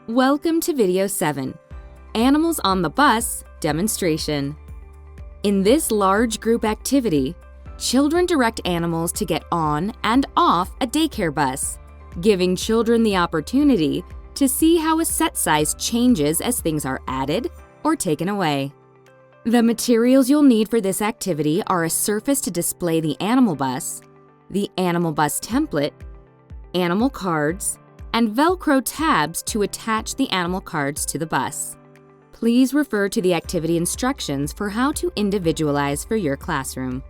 Welcome to Video 7, Animals on the Bus Demonstration. In this large group activity, children direct animals to get on and off a daycare bus, giving children the opportunity to see how a set size changes as things are added or taken away. The materials you'll need for this activity are a surface to display the animal bus, the animal bus template, animal cards, and Velcro tabs to attach the animal cards to the bus. Please refer to the activity instructions for how to individualize for your classroom.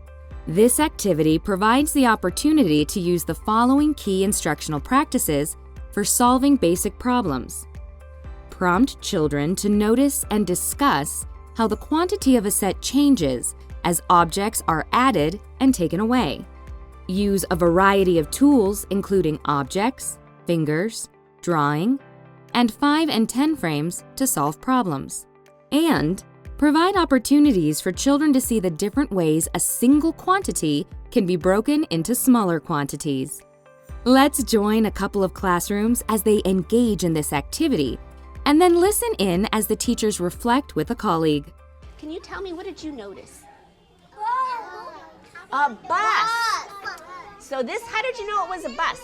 This activity provides the opportunity to use the following key instructional practices for solving basic problems. Prompt children to notice and discuss how the quantity of a set changes as objects are added and taken away. Use a variety of tools including objects, fingers, drawing, and 5 and 10 frames to solve problems. And provide opportunities for children to see the different ways a single quantity can be broken into smaller quantities. Let's join a couple of classrooms as they engage in this activity, and then listen in as the teachers reflect with a colleague. Can you tell me, what did you notice? A bus. So how did you know it was a bus?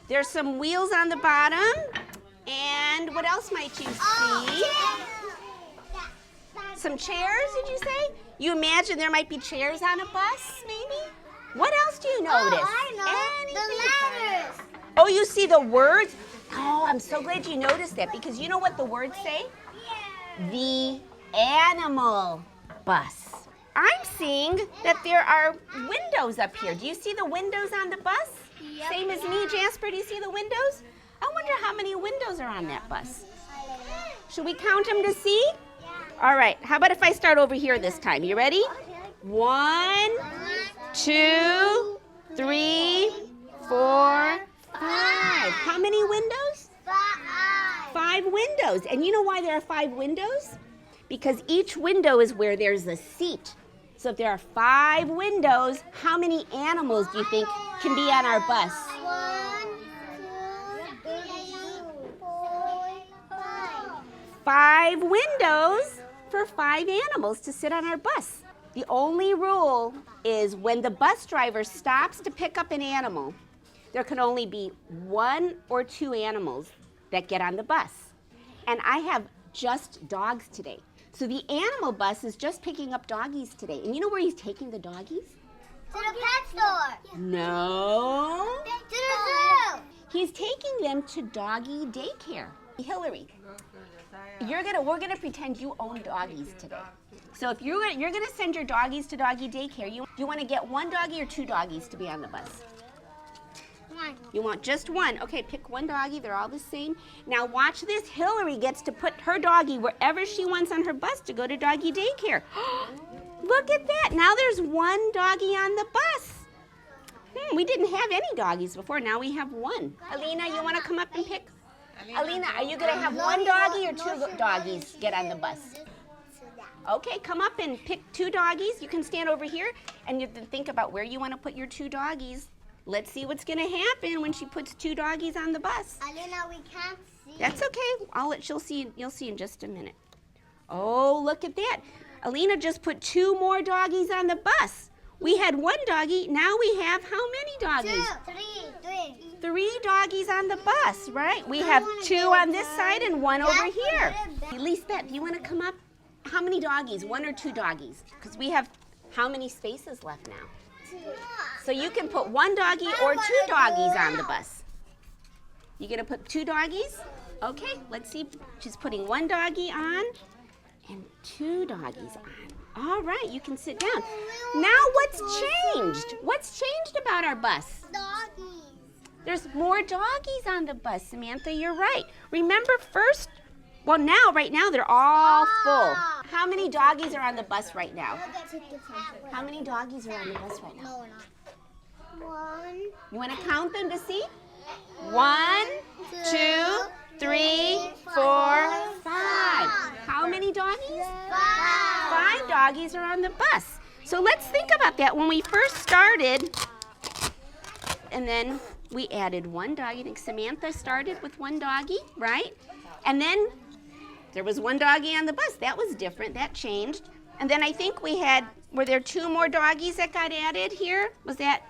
There's some wheels on the bottom. And what else might you see? Some chairs, did you say? You imagine there might be chairs on a bus, maybe? What else do you notice? The letters. Oh, you see the words? Oh, I'm so glad you noticed that, because you know what the words say? The animal bus. I'm seeing that there are windows up here. Do you see the windows on the bus? Yep. Same as me, Jasper. Do you see the windows? I wonder how many windows are on that bus. Should we count them to see? Yeah. All right. How about if I start over here this time? You ready? 1, 2, 3, 4, 5. How many windows? 5 windows. And you know why there are 5 windows? Because each window is where there's a seat. So if there are 5 windows, how many animals do you think can be on our bus? 1, 2, 3, 4, 5. 5 windows for 5 animals to sit on our bus. The only rule is when the bus driver stops to pick up an animal, there can only be 1 or 2 animals that get on the bus. And I have just dogs today. So the animal bus is just picking up doggies today. And you know where he's taking the doggies? To the pet store. No. To the zoo. He's taking them to doggy daycare. Hillary, we're gonna pretend you own doggies today. So if you're gonna send your doggies to doggy daycare, you want to get 1 doggie or 2 doggies to be on the bus? 1. You want just 1. Okay, pick 1 doggie. They're all the same. Now watch this. Hillary gets to put her doggie wherever she wants on her bus to go to doggy daycare. Look at that. Now there's 1 doggie on the bus. We didn't have any doggies before. Now we have 1. Alina, you want to come up and pick? Alina, are you going to have 1 doggie or 2 doggies get on the bus? Okay, come up and pick 2 doggies. You can stand over here and you have to think about where you want to put your 2 doggies. Let's see what's going to happen when she puts 2 doggies on the bus. Alina, we can't see. That's okay. You'll see in just a minute. Oh, look at that. Alina just put 2 more doggies on the bus. We had 1 doggie. Now we have how many doggies? 2, 3. 3 doggies on the bus, right? We have 2 on this side and 1 over here. Lisbeth, you want to come up? How many doggies? 1 or 2 doggies? Because we have how many spaces left now? 2. So you can put 1 doggie or 2 doggies on the bus. You gonna put 2 doggies? Okay, let's see. She's putting 1 doggie on and 2 doggies on. All right, you can sit down. Now what's changed? What's changed about our bus? Doggies. There's more doggies on the bus, Samantha, you're right. Remember right now they're all full. How many doggies are on the bus right now? How many doggies are on the bus right now? No, we're not. 1. You want to count them to see? 1, 2, 3, 4, 5. How many doggies? 5 doggies are on the bus. So let's think about that. When we first started, and then we added one doggy. I think Samantha started with one doggy, right? And then there was one doggy on the bus. That was different. That changed. And then I think were there 2 more doggies that got added here? Was that?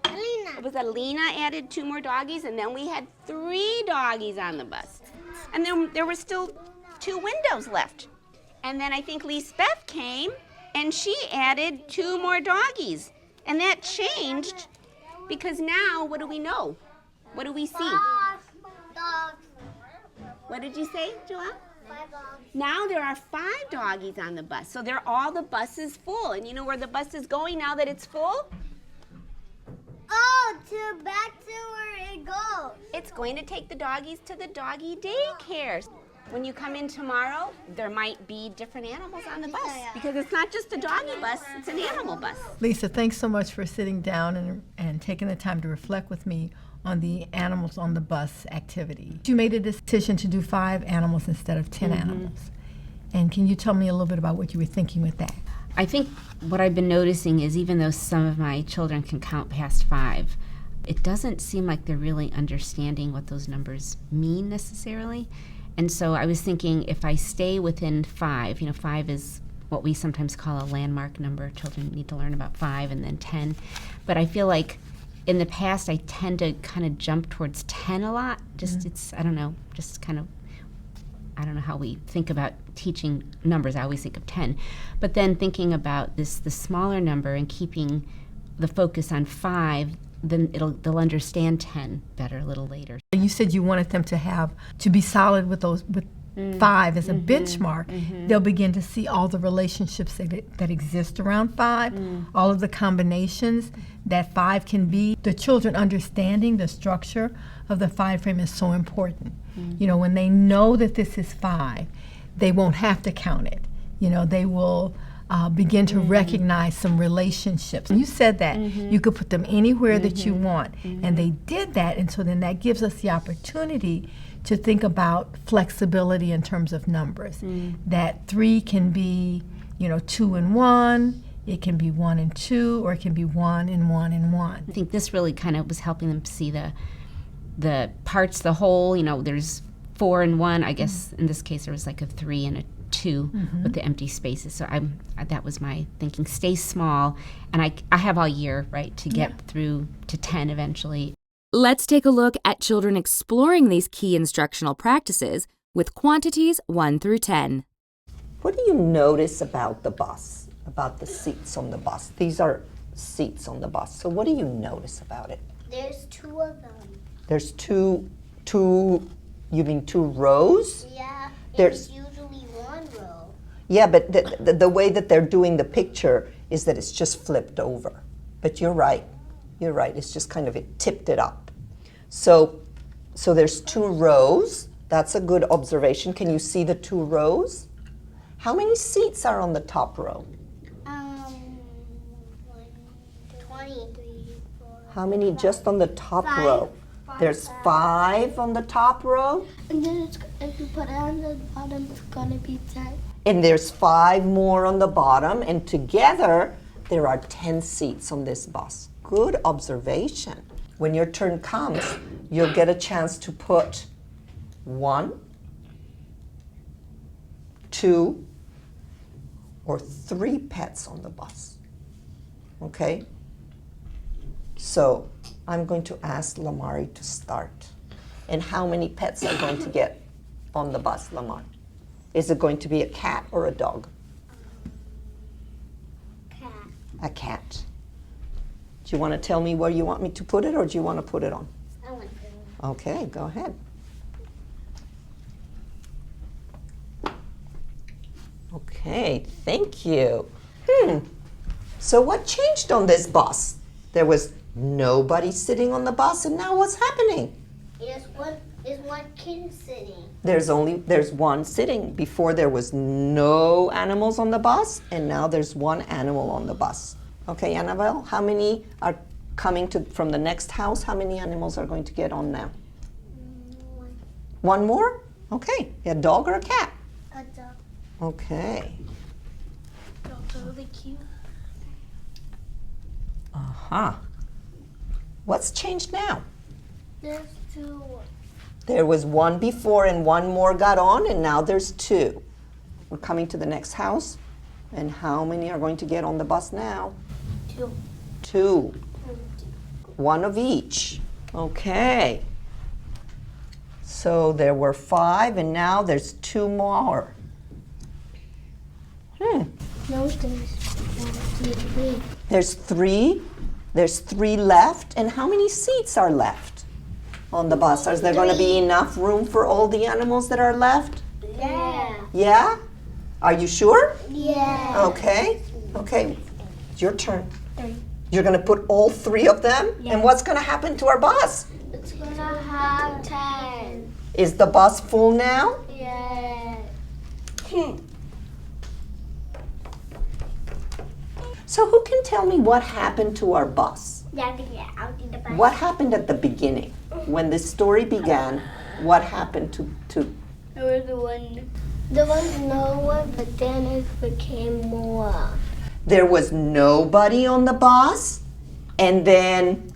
It was Alina added 2 more doggies, and then we had 3 doggies on the bus. And then there were still 2 windows left. And then I think Lisbeth came, and she added 2 more doggies. And that changed because now, what do we know? What do we see? Dogs. What did you say, Joelle? 5 dogs. Now there are 5 doggies on the bus. So the bus is full. And you know where the bus is going now that it's full? Oh, back to where it goes. It's going to take the doggies to the doggy daycare. When you come in tomorrow, there might be different animals on the bus because it's not just a doggy bus, it's an animal bus. Lisa, thanks so much for sitting down and taking the time to reflect with me on the animals on the bus activity. You made a decision to do 5 animals instead of 10 animals. And can you tell me a little bit about what you were thinking with that? I think what I've been noticing is even though some of my children can count past 5, it doesn't seem like they're really understanding what those numbers mean necessarily. And so I was thinking if I stay within 5, 5 is what we sometimes call a landmark number. Children need to learn about 5 and then 10. But I feel like in the past I tend to kind of jump towards 10 a lot. I don't know how we think about teaching numbers. I always think of 10. But then thinking about the smaller number and keeping the focus on 5, then they'll understand 10 better a little later. You said you wanted them to be solid with 5 as a benchmark. They'll begin to see all the relationships that exist around 5, all of the combinations that 5 can be. The children understanding the structure of the 5 frame is so important. When they know that this is 5, they won't have to count it. They will begin to recognize some relationships. And you said that you could put them anywhere that you want, and they did that, and so then that gives us the opportunity to think about flexibility in terms of numbers. That 3 can be, 2 and 1, it can be 1 and 2, or it can be 1 and 1 and 1. I think this really kind of was helping them see the parts, the whole, there's 4 and 1. I guess in this case there was like a 3 and a 2 with the empty spaces. So that was my thinking. Stay small, and I have all year, right, to get through to 10 eventually. Let's take a look at children exploring these key instructional practices with quantities 1 through 10. What do you notice about the bus, about the seats on the bus? These are seats on the bus. So what do you notice about it? There's 2 of them. There's two, you mean 2 rows? Yeah, There's usually 1 row. Yeah, but the way that they're doing the picture is that it's just flipped over. But you're right. It's just kind of, it tipped it up. So there's 2 rows. That's a good observation. Can you see the 2 rows? How many seats are on the top row? 23, 4. How many just on the top 5. row? There's 5 on the top row. And then if you put it on the bottom, it's gonna be 10. And there's 5 more on the bottom, and together there are 10 seats on this bus. Good observation. When your turn comes, you'll get a chance to put 1, 2, or 3 pets on the bus. Okay? So I'm going to ask Lamari to start. And how many pets are going to get on the bus, Lamar? Is it going to be a cat or a dog? Cat. A cat. Do you want to tell me where you want me to put it, or do you want to put it on? I want to. Okay, go ahead. Okay, thank you. So what changed on this bus? There was nobody sitting on the bus, and now what's happening? There's one kid sitting. There's one sitting. Before there was no animals on the bus, and now there's 1 animal on the bus. Okay, Annabelle, how many are coming from the next house? How many animals are going to get on now? 1. 1 more? Okay, a dog or a cat? A dog. Okay. Dogs are really cute. Uh-huh. What's changed now? There's 2. There was one before and one more got on, and now there's 2. We're coming to the next house. And how many are going to get on the bus now? 2. 2. One of each. Okay. So there were 5, and now there's 2 more. No, there's 3. There's 3. There's 3 left. And how many seats are left on the bus? Is there going to be enough room for all the animals that are left? Yeah. Yeah? Are you sure? Yeah. Okay. Okay. It's your turn. 3. You're going to put all 3 of them? Yes. And what's going to happen to our bus? It's gonna have 10. Is the bus full now? Yeah. So who can tell me what happened to our bus? Yeah, I'll do the bus. What happened at the beginning? When this story began, what happened to There was one. There was no one, but then it became more. there was nobody on the bus, and then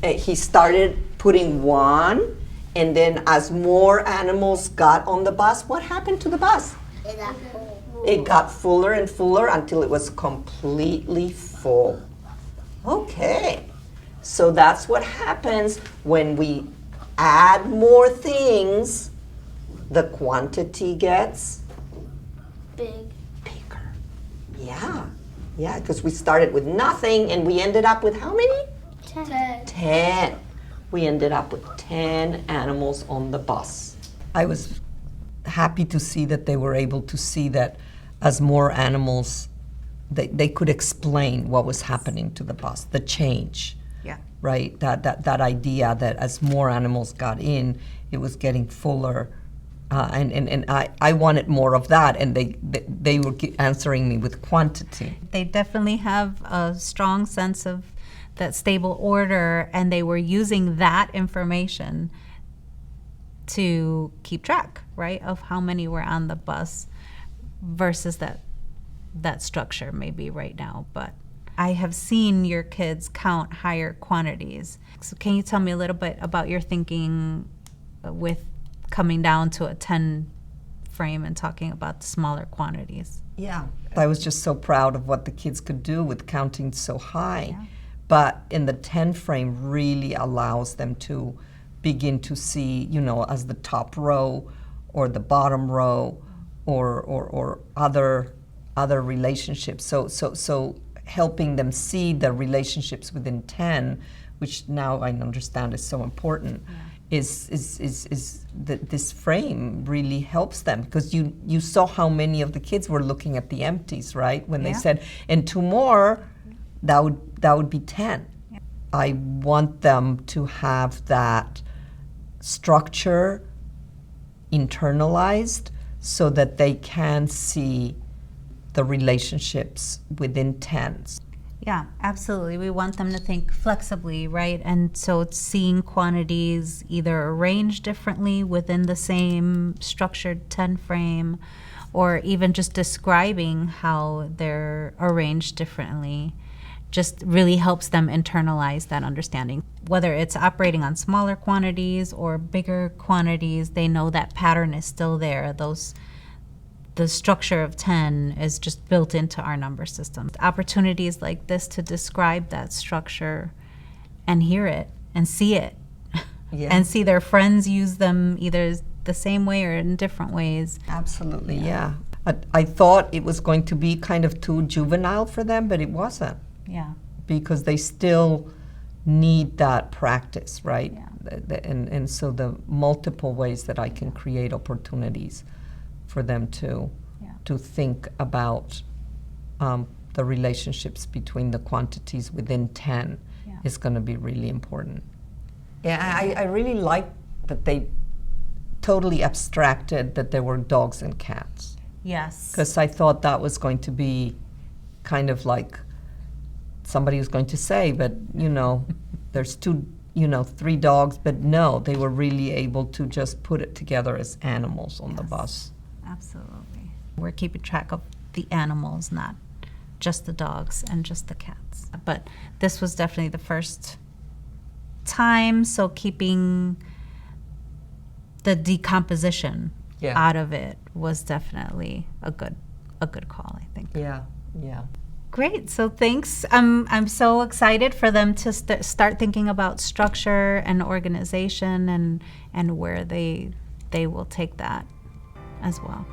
he started putting 1, and then as more animals got on the bus, what happened to the bus? It got fuller and fuller until it was completely full. Okay, so that's what happens when we add more things, the quantity gets Big. bigger. Yeah, because we started with nothing and we ended up with how many? 10. 10. We ended up with 10 animals on the bus. I was happy to see that they were able to see that as more animals, they could explain what was happening to the bus, the change. Yeah. Right? That idea that as more animals got in, it was getting fuller. And I wanted more of that, and they were answering me with quantity. They definitely have a strong sense of that stable order, and they were using that information to keep track, right, of how many were on the bus versus that structure maybe right now. But I have seen your kids count higher quantities. So can you tell me a little bit about your thinking with coming down to a 10 frame and talking about the smaller quantities? Yeah. I was just so proud of what the kids could do with counting so high. Yeah. But in the 10 frame really allows them to begin to see, as the top row or the bottom row or other relationships. So helping them see the relationships within 10, which now I understand is so important. Yeah. Is that this frame really helps them, because you saw how many of the kids were looking at the empties, right? When they said, and 2 more, that would be 10. Yeah. I want them to have that structure internalized so that they can see the relationships within 10s. Yeah, absolutely. We want them to think flexibly, right? And so it's seeing quantities either arranged differently within the same structured 10 frame, or even just describing how they're arranged differently just really helps them internalize that understanding. Whether it's operating on smaller quantities or bigger quantities, they know that pattern is still there. The structure of 10 is just built into our number system. Opportunities like this to describe that structure and hear it and see it, and see their friends use them either the same way or in different ways. Absolutely, yeah. I thought it was going to be kind of too juvenile for them, but it wasn't. Yeah. Because they still need that practice, right? Yeah. And so the multiple ways that I can create opportunities for them to think about the relationships between the quantities within 10 is going to be really important. Yeah, I really like that they totally abstracted that there were dogs and cats. Yes. Because I thought that was going to be kind of like somebody was going to say, but there's 3 dogs, but no, they were really able to just put it together as animals on the bus. Absolutely. We're keeping track of the animals, not just the dogs and just the cats. But this was definitely the first time, so keeping the decomposition out of it was definitely a good call, I think. Yeah. Great. So thanks. I'm so excited for them to start thinking about structure and organization and where they will take that as well.